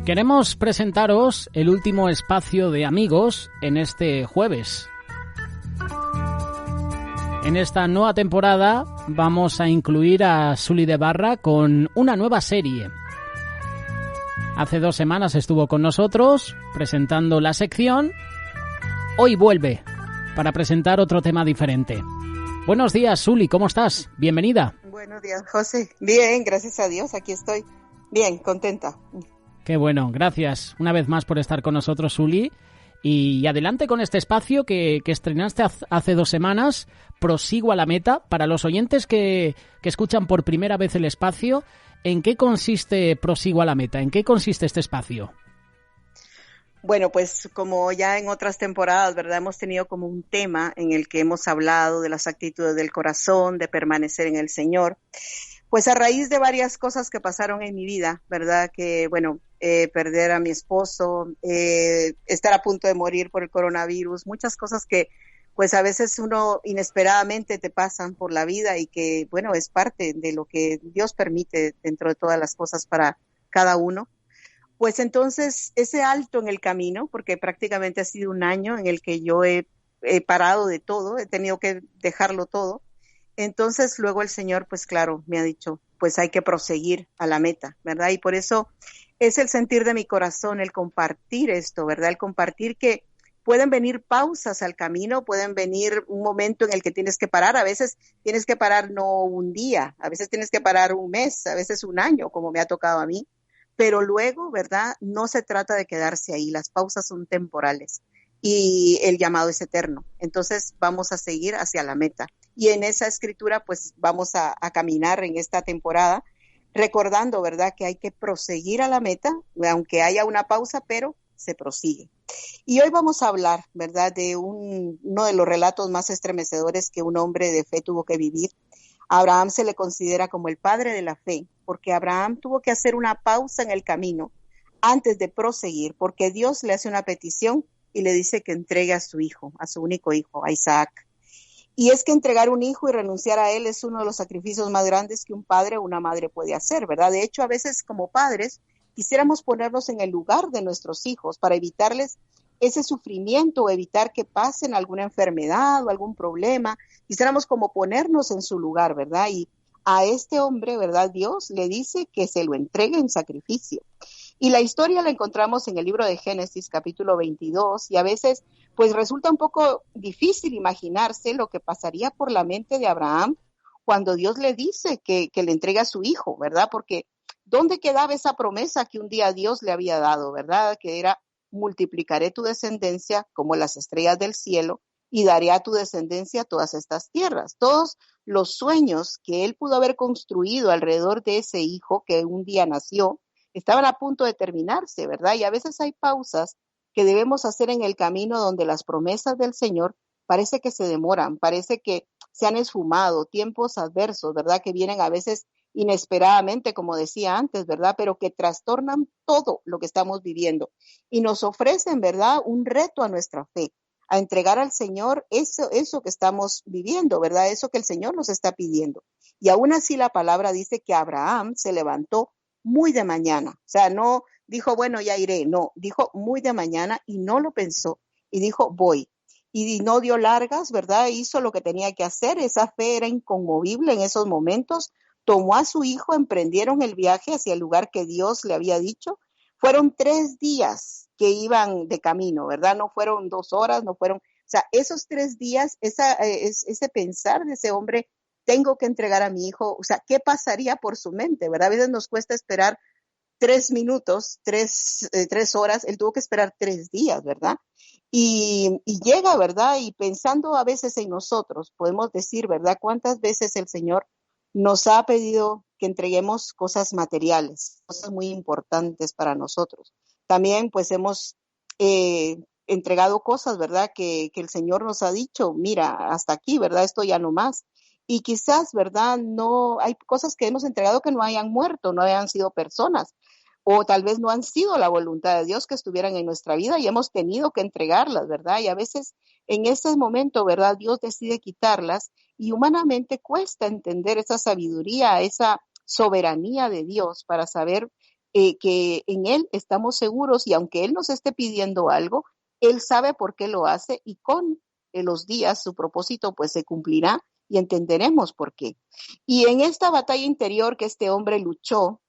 Queremos presentaros el último espacio de Amigos en este jueves. En esta nueva temporada vamos a incluir a Suli de Barra con una nueva serie. Hace 2 semanas estuvo con nosotros presentando la sección. Hoy vuelve para presentar otro tema diferente. Buenos días, Suli, ¿cómo estás? Bienvenida. Buenos días, José. Bien, gracias a Dios, aquí estoy. Bien, contenta. Qué bueno, gracias una vez más por estar con nosotros, Suli. Y adelante con este espacio que estrenaste hace 2 semanas, Prosigo a la meta. Para los oyentes que escuchan por primera vez el espacio, ¿en qué consiste Prosigo a la meta? ¿En qué consiste este espacio? Bueno, pues como ya en otras temporadas, ¿verdad? Hemos tenido como un tema en el que hemos hablado de las actitudes del corazón, de permanecer en el Señor. Pues a raíz de varias cosas que pasaron en mi vida, ¿verdad? Que, bueno, perder a mi esposo, estar a punto de morir por el coronavirus, muchas cosas que, pues a veces uno inesperadamente te pasan por la vida y que, bueno, es parte de lo que Dios permite dentro de todas las cosas para cada uno. Pues entonces, ese alto en el camino, porque prácticamente ha sido un año en el que yo he parado de todo, he tenido que dejarlo todo. Entonces, luego el Señor, pues claro, me ha dicho, pues hay que proseguir a la meta, ¿verdad? Y por eso es el sentir de mi corazón, el compartir esto, ¿verdad? El compartir que pueden venir pausas al camino, pueden venir un momento en el que tienes que parar. A veces tienes que parar no un día, a veces tienes que parar un mes, a veces un año, como me ha tocado a mí. Pero luego, ¿verdad? No se trata de quedarse ahí, las pausas son temporales y el llamado es eterno. Entonces vamos a seguir hacia la meta. Y en esa escritura, pues vamos a caminar en esta temporada, recordando, ¿verdad?, que hay que proseguir a la meta, aunque haya una pausa, pero se prosigue. Y hoy vamos a hablar, ¿verdad?, de uno de los relatos más estremecedores que un hombre de fe tuvo que vivir. A Abraham se le considera como el padre de la fe, porque Abraham tuvo que hacer una pausa en el camino antes de proseguir, porque Dios le hace una petición y le dice que entregue a su hijo, a su único hijo, a Isaac. Y es que entregar un hijo y renunciar a él es uno de los sacrificios más grandes que un padre o una madre puede hacer, ¿verdad? De hecho, a veces como padres quisiéramos ponernos en el lugar de nuestros hijos para evitarles ese sufrimiento o evitar que pasen alguna enfermedad o algún problema. Quisiéramos como ponernos en su lugar, ¿verdad? Y a este hombre, ¿verdad? Dios le dice que se lo entregue en sacrificio. Y la historia la encontramos en el libro de Génesis, capítulo 22, y a veces pues resulta un poco difícil imaginarse lo que pasaría por la mente de Abraham cuando Dios le dice que le entregue a su hijo, ¿verdad? Porque ¿dónde quedaba esa promesa que un día Dios le había dado, ¿verdad? Que era, multiplicaré tu descendencia como las estrellas del cielo y daré a tu descendencia todas estas tierras. Todos los sueños que él pudo haber construido alrededor de ese hijo que un día nació, estaban a punto de terminarse, ¿verdad? Y a veces hay pausas que debemos hacer en el camino donde las promesas del Señor parece que se demoran, parece que se han esfumado, tiempos adversos, ¿verdad? Que vienen a veces inesperadamente, como decía antes, ¿verdad? Pero que trastornan todo lo que estamos viviendo y nos ofrecen, ¿verdad? Un reto a nuestra fe, a entregar al Señor eso que estamos viviendo, ¿verdad? Eso que el Señor nos está pidiendo. Y aún así la palabra dice que Abraham se levantó muy de mañana, o sea, no dijo, bueno, ya iré, no, dijo muy de mañana y no lo pensó y dijo, voy. Y no dio largas, ¿verdad? Hizo lo que tenía que hacer, esa fe era inconmovible en esos momentos, tomó a su hijo, emprendieron el viaje hacia el lugar que Dios le había dicho. Fueron 3 días que iban de camino, ¿verdad? No fueron 2 horas, no fueron, o sea, esos 3 días, ese pensar de ese hombre, tengo que entregar a mi hijo, o sea, ¿qué pasaría por su mente, verdad? A veces nos cuesta esperar 3 minutos, 3 horas, él tuvo que esperar 3 días, ¿verdad? Y llega, ¿verdad? Y pensando a veces en nosotros, podemos decir, ¿verdad? ¿Cuántas veces el Señor nos ha pedido que entreguemos cosas materiales, cosas muy importantes para nosotros? También, pues, hemos entregado cosas, ¿verdad? Que el Señor nos ha dicho, mira, hasta aquí, ¿verdad? Esto ya no más. Y quizás, ¿verdad? No, hay cosas que hemos entregado que no hayan muerto, no hayan sido personas. o tal vez no han sido la voluntad de Dios que estuvieran en nuestra vida y hemos tenido que entregarlas, ¿verdad? Y a veces en ese momento, ¿verdad? Dios decide quitarlas y humanamente cuesta entender esa sabiduría, esa soberanía de Dios para saber que en Él estamos seguros y aunque Él nos esté pidiendo algo, Él sabe por qué lo hace y con los días su propósito pues se cumplirá y entenderemos por qué. Y en esta batalla interior que este hombre luchó,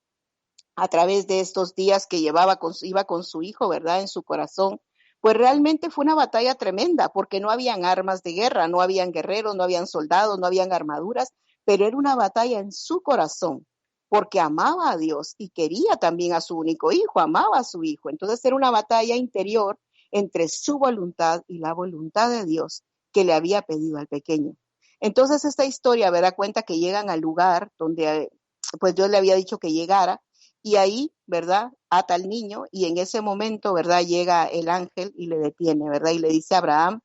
a través de estos días que iba con su hijo, ¿verdad? En su corazón, pues realmente fue una batalla tremenda, porque no habían armas de guerra, no habían guerreros, no habían soldados, no habían armaduras, pero era una batalla en su corazón, porque amaba a Dios y quería también a su único hijo, amaba a su hijo. Entonces era una batalla interior entre su voluntad y la voluntad de Dios que le había pedido al pequeño. Entonces esta historia, ¿verdad? Cuenta que llegan al lugar donde pues Dios le había dicho que llegara, y ahí, ¿verdad? Ata al niño y en ese momento, ¿verdad? Llega el ángel y le detiene, ¿verdad? Y le dice a Abraham,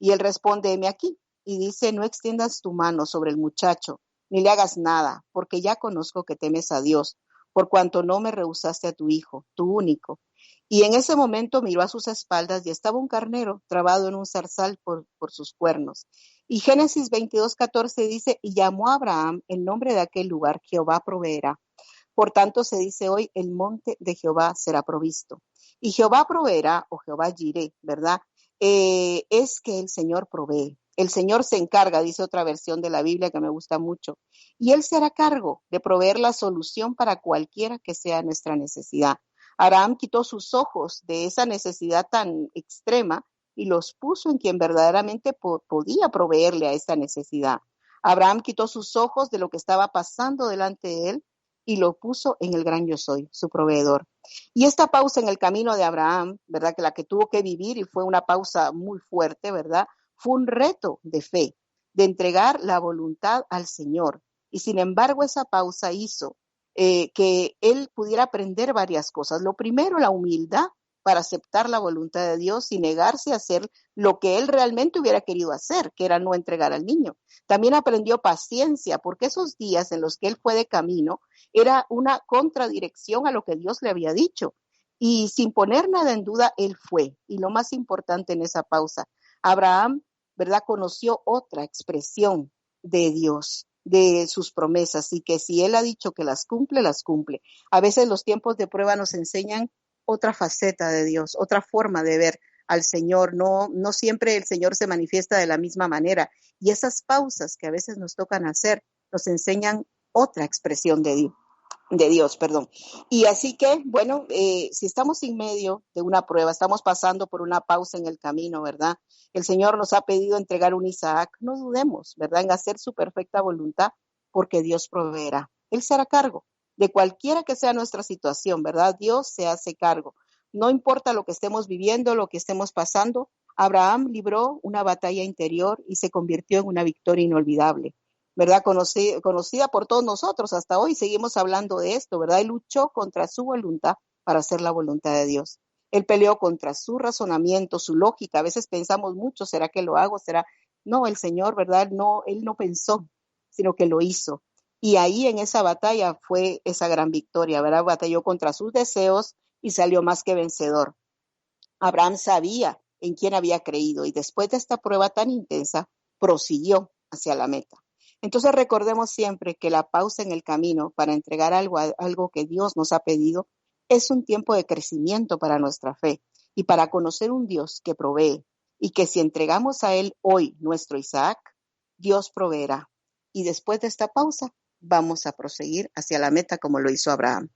y él responde, heme aquí. Y dice, no extiendas tu mano sobre el muchacho, ni le hagas nada, porque ya conozco que temes a Dios, por cuanto no me rehusaste a tu hijo, tu único. Y en ese momento miró a sus espaldas y estaba un carnero trabado en un zarzal por sus cuernos. Y Génesis 22:14 dice, y llamó a Abraham el nombre de aquel lugar, Jehová proveerá. Por tanto, se dice hoy, el monte de Jehová será provisto. Y Jehová proveerá, o Jehová Jireh, ¿verdad? Es que el Señor provee. El Señor se encarga, dice otra versión de la Biblia que me gusta mucho. Y Él se hará cargo de proveer la solución para cualquiera que sea nuestra necesidad. Abraham quitó sus ojos de esa necesidad tan extrema y los puso en quien verdaderamente podía proveerle a esa necesidad. Abraham quitó sus ojos de lo que estaba pasando delante de él y lo puso en el gran yo soy, su proveedor. Y esta pausa en el camino de Abraham, ¿verdad? Que la que tuvo que vivir y fue una pausa muy fuerte, ¿verdad? Fue un reto de fe, de entregar la voluntad al Señor. Y sin embargo, esa pausa hizo que él pudiera aprender varias cosas. Lo primero, la humildad para aceptar la voluntad de Dios y negarse a hacer lo que él realmente hubiera querido hacer, que era no entregar al niño. También aprendió paciencia, porque esos días en los que él fue de camino era una contradirección a lo que Dios le había dicho. Y sin poner nada en duda, él fue. Y lo más importante en esa pausa, Abraham, ¿verdad? Conoció otra expresión de Dios, de sus promesas, y que si él ha dicho que las cumple, las cumple. A veces los tiempos de prueba nos enseñan otra faceta de Dios, otra forma de ver al Señor. No siempre el Señor se manifiesta de la misma manera. Y esas pausas que a veces nos tocan hacer nos enseñan otra expresión de Dios, perdón. Y así que, bueno, si estamos en medio de una prueba, estamos pasando por una pausa en el camino, ¿verdad? El Señor nos ha pedido entregar un Isaac, no dudemos, ¿verdad? En hacer su perfecta voluntad, porque Dios proveerá. Él se hará cargo de cualquiera que sea nuestra situación, ¿verdad? Dios se hace cargo. No importa lo que estemos viviendo, lo que estemos pasando, Abraham libró una batalla interior y se convirtió en una victoria inolvidable, ¿verdad? Conocida por todos nosotros. Hasta hoy seguimos hablando de esto, ¿verdad? Él luchó contra su voluntad para hacer la voluntad de Dios. Él peleó contra su razonamiento, su lógica. A veces pensamos mucho, ¿será que lo hago? ¿Será? No, el Señor, ¿verdad? No, él no pensó, sino que lo hizo. Y ahí en esa batalla fue esa gran victoria, ¿verdad? Batalló contra sus deseos y salió más que vencedor. Abraham sabía en quién había creído y después de esta prueba tan intensa, prosiguió hacia la meta. Entonces recordemos siempre que la pausa en el camino para entregar algo que Dios nos ha pedido es un tiempo de crecimiento para nuestra fe y para conocer un Dios que provee y que si entregamos a Él hoy nuestro Isaac, Dios proveerá. Y después de esta pausa, vamos a proseguir hacia la meta como lo hizo Abraham.